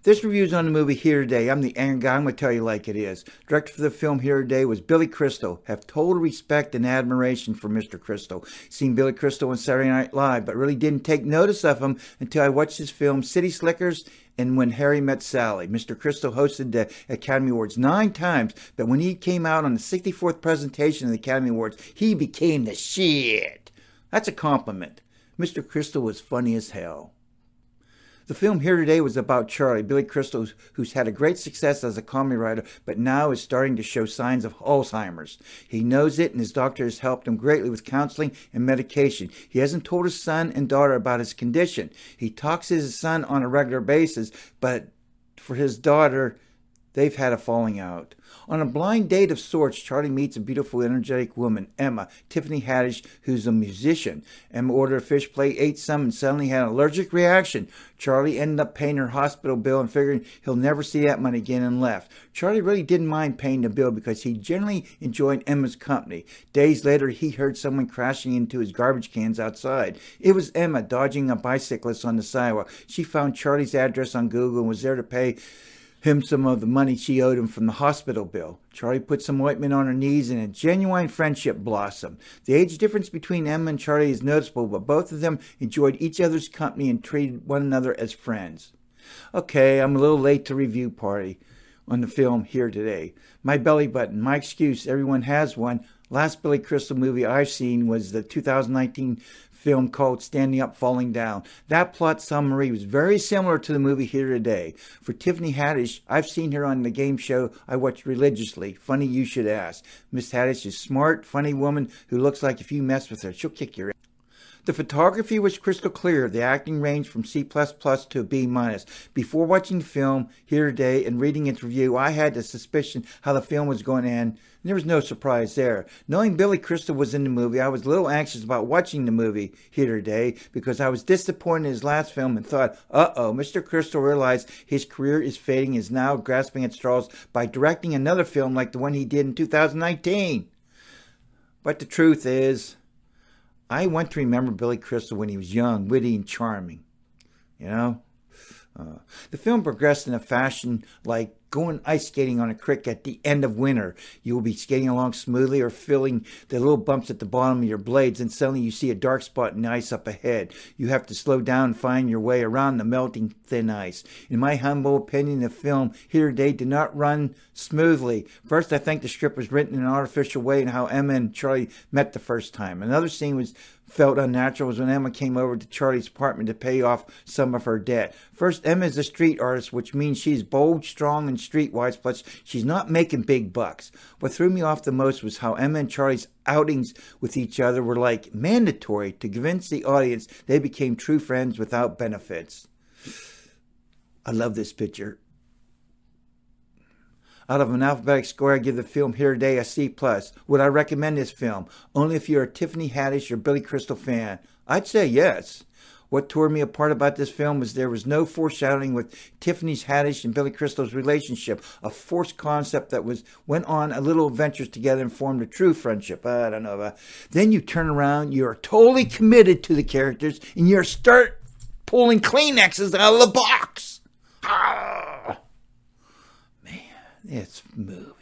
This review is on the movie Here Today. I'm the angry guy. I'm going to tell you like it is. Director for the film Here Today was Billy Crystal. Have total respect and admiration for Mr. Crystal. Seen Billy Crystal on Saturday Night Live, but really didn't take notice of him until I watched his film City Slickers and When Harry Met Sally. Mr. Crystal hosted the Academy Awards 9 times, but when he came out on the 64th presentation of the Academy Awards, he became the shit. That's a compliment. Mr. Crystal was funny as hell. The film Here Today was about Charlie, Billy Crystal, who's had a great success as a comedy writer, but now is starting to show signs of Alzheimer's. He knows it, and his doctor has helped him greatly with counseling and medication. He hasn't told his son and daughter about his condition. He talks to his son on a regular basis, but for his daughter, they've had a falling out. On a blind date of sorts, Charlie meets a beautiful, energetic woman, Emma, Tiffany Haddish, who's a musician. Emma ordered a fish plate, ate some, and suddenly had an allergic reaction. Charlie ended up paying her hospital bill and figuring he'll never see that money again and left. Charlie really didn't mind paying the bill because he generally enjoyed Emma's company. Days later, he heard someone crashing into his garbage cans outside. It was Emma dodging a bicyclist on the sidewalk. She found Charlie's address on Google and was there to pay him some of the money she owed him from the hospital bill. Charlie put some ointment on her knees and a genuine friendship blossomed. The age difference between Emma and Charlie is noticeable, but both of them enjoyed each other's company and treated one another as friends. Okay, I'm a little late to review party on the film Here Today. My belly button, my excuse, everyone has one. Last Billy Crystal movie I've seen was the 2019 film called Standing Up, Falling Down. That plot summary was very similar to the movie Here Today. For Tiffany Haddish, I've seen her on the game show I watch religiously. Funny you should ask. Miss Haddish is a smart, funny woman who looks like if you mess with her, she'll kick your ass. The photography was crystal clear. The acting ranged from C++ to a B-. Before watching the film Here Today and reading its review, I had the suspicion how the film was going to end, and there was no surprise there. Knowing Billy Crystal was in the movie, I was a little anxious about watching the movie Here Today because I was disappointed in his last film and thought, uh-oh, Mr. Crystal realized his career is fading and is now grasping at straws by directing another film like the one he did in 2019. But the truth is, I want to remember Billy Crystal when he was young, witty, and charming. You know? The film progressed in a fashion like going ice skating on a creek at the end of winter. You will be skating along smoothly or feeling the little bumps at the bottom of your blades, and suddenly you see a dark spot in the ice up ahead. You have to slow down and find your way around the melting thin ice. In my humble opinion, the film Here Today did not run smoothly. First, I think the script was written in an artificial way in how Emma and Charlie met the first time. Another scene felt unnatural was when Emma came over to Charlie's apartment to pay off some of her debt. First, Emma is a street artist, which means she's bold, strong, and streetwise, plus she's not making big bucks. What threw me off the most was how Emma and Charlie's outings with each other were like mandatory to convince the audience they became true friends without benefits. I love this picture. Out of an alphabetic score, I give the film Here Today a C+. Would I recommend this film? Only if you're a Tiffany Haddish or Billy Crystal fan. I'd say yes. What tore me apart about this film was there was no foreshadowing with Tiffany Haddish and Billy Crystal's relationship, a forced concept that went on a little adventures together and formed a true friendship. I don't know. Then you turn around, you're totally committed to the characters, and you start pulling Kleenexes out of the box. Ah. It's moving.